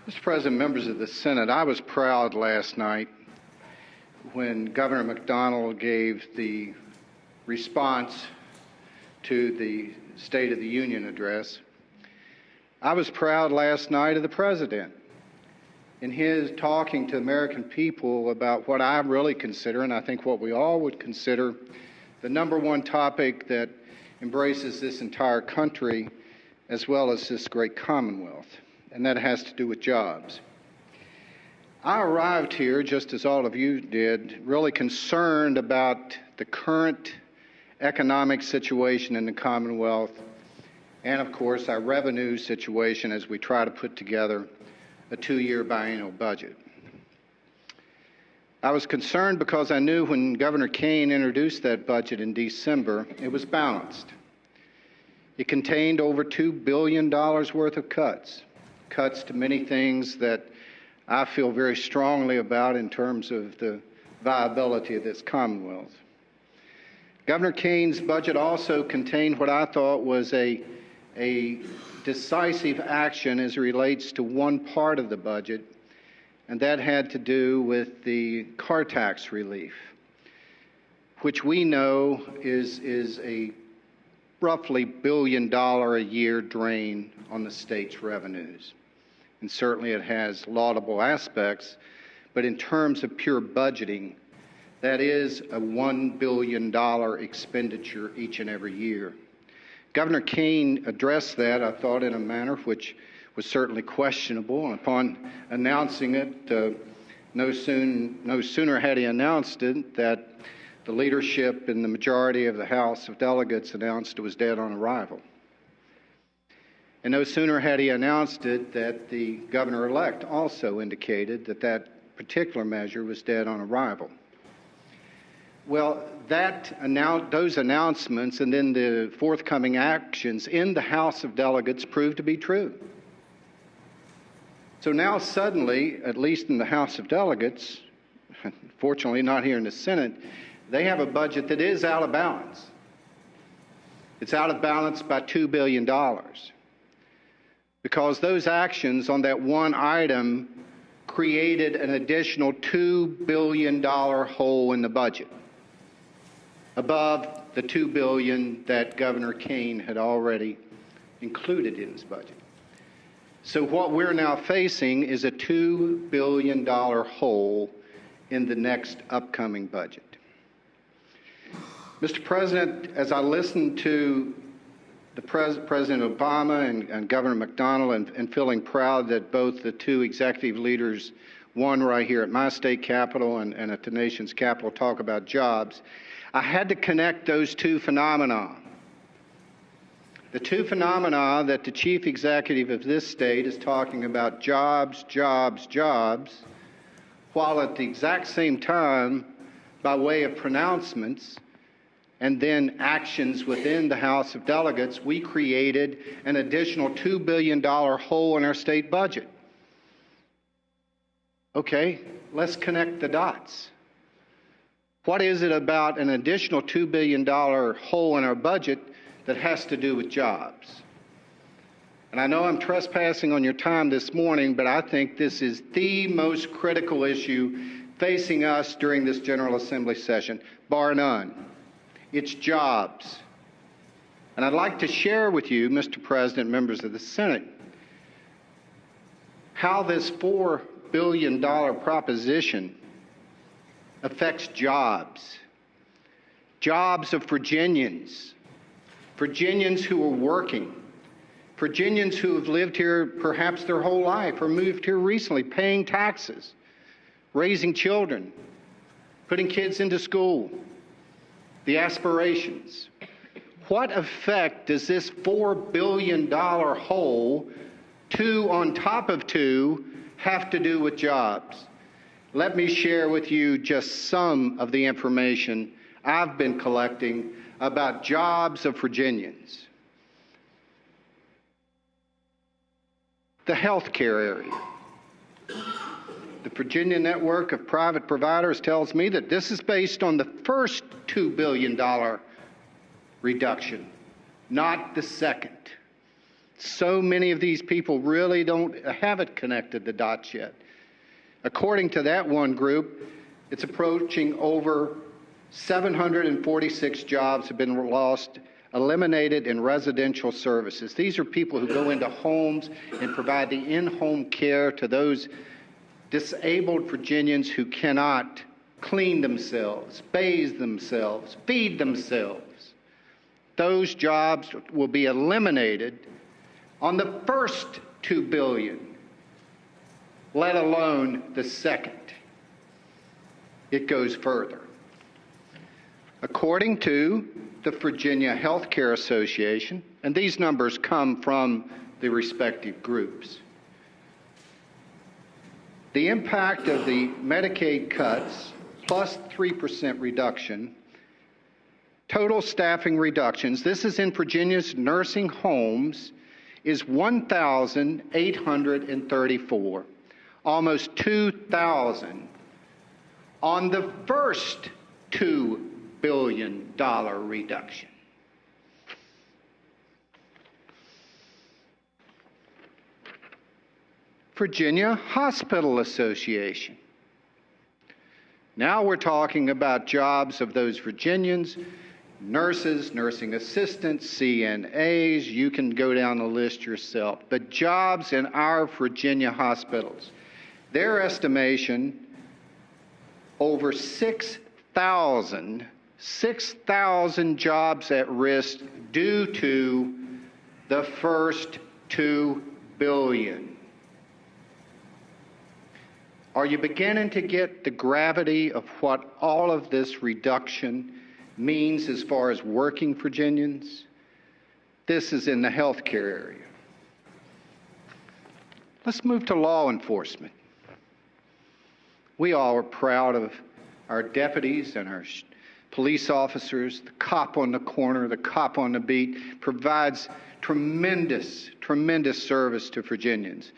Mr. President, members of the Senate, I was proud last night when Governor McDonnell gave the response to the State of the Union address. I was proud last night of the President in his talking to American people about what I really consider, and I think what we all would consider, the number one topic that embraces this entire country as well as this great Commonwealth, and that has to do with jobs. I arrived here, just as all of you did, really concerned about the current economic situation in the Commonwealth and, of course, our revenue situation as we try to put together a two-year biennial budget. I was concerned because I knew when Governor Kaine introduced that budget in December, it was balanced. It contained over $2 billion worth of cuts to many things that I feel very strongly about in terms of the viability of this Commonwealth. Governor Kaine's budget also contained what I thought was a decisive action as it relates to one part of the budget, and that had to do with the car tax relief, which we know is a roughly $1 billion a year drain on the state's revenues. And certainly it has laudable aspects, but in terms of pure budgeting, that is a $1 billion expenditure each and every year. Governor Kaine addressed that, I thought, in a manner which was certainly questionable. And upon announcing it, no sooner had he announced it that the leadership in the majority of the House of Delegates announced it was dead on arrival. And no sooner had he announced it that the governor-elect also indicated that that particular measure was dead on arrival. Well, those announcements and then the forthcoming actions in the House of Delegates proved to be true. So now suddenly, at least in the House of Delegates, fortunately not here in the Senate, they have a budget that is out of balance. It's out of balance by $2 billion. Because those actions on that one item created an additional $2 billion hole in the budget, above the $2 billion that Governor Kaine had already included in his budget. So what we're now facing is a $2 billion hole in the next upcoming budget. Mr. President, as I listened to President Obama and Governor McDonnell and feeling proud that both the two executive leaders, one right here at my state capitol and at the nation's capital, talk about jobs, I had to connect those two phenomena. The two phenomena that the chief executive of this state is talking about jobs, jobs, jobs, while at the exact same time, by way of pronouncements and then actions within the House of Delegates, we created an additional $2 billion hole in our state budget. Okay, let's connect the dots. What is it about an additional $2 billion hole in our budget that has to do with jobs? And I know I'm trespassing on your time this morning, but I think this is the most critical issue facing us during this General Assembly session, bar none. It's jobs. And I'd like to share with you, Mr. President, members of the Senate, how this $4 billion proposition affects jobs. Jobs of Virginians who are working, Virginians who have lived here perhaps their whole life or moved here recently, paying taxes, raising children, putting kids into school, the aspirations. What effect does this $4 billion hole, two on top of two, have to do with jobs? Let me share with you just some of the information I've been collecting about jobs of Virginians. The healthcare area. The Virginia Network of Private Providers tells me that this is based on the first $2 billion reduction, not the second. So many of these people really haven't connected the dots yet. According to that one group, it's approaching over 746 jobs have been lost, eliminated in residential services. These are people who go into homes and provide the in-home care to those disabled Virginians who cannot clean themselves, bathe themselves, feed themselves. Those jobs will be eliminated on the first $2 billion, let alone the second. It goes further. According to the Virginia Healthcare Association, and these numbers come from the respective groups, the impact of the Medicaid cuts plus 3% reduction, total staffing reductions, this is in Virginia's nursing homes, is 1,834, almost 2,000 on the first $2 billion reduction. Virginia Hospital Association. Now we're talking about jobs of those Virginians, nurses, nursing assistants, CNAs, you can go down the list yourself, but jobs in our Virginia hospitals. Their estimation, over 6,000 jobs at risk due to the first $2 billion. Are you beginning to get the gravity of what all of this reduction means as far as working Virginians? This is in the healthcare area. Let's move to law enforcement. We all are proud of our deputies and our police officers. The cop on the corner, the cop on the beat provides tremendous service to Virginians.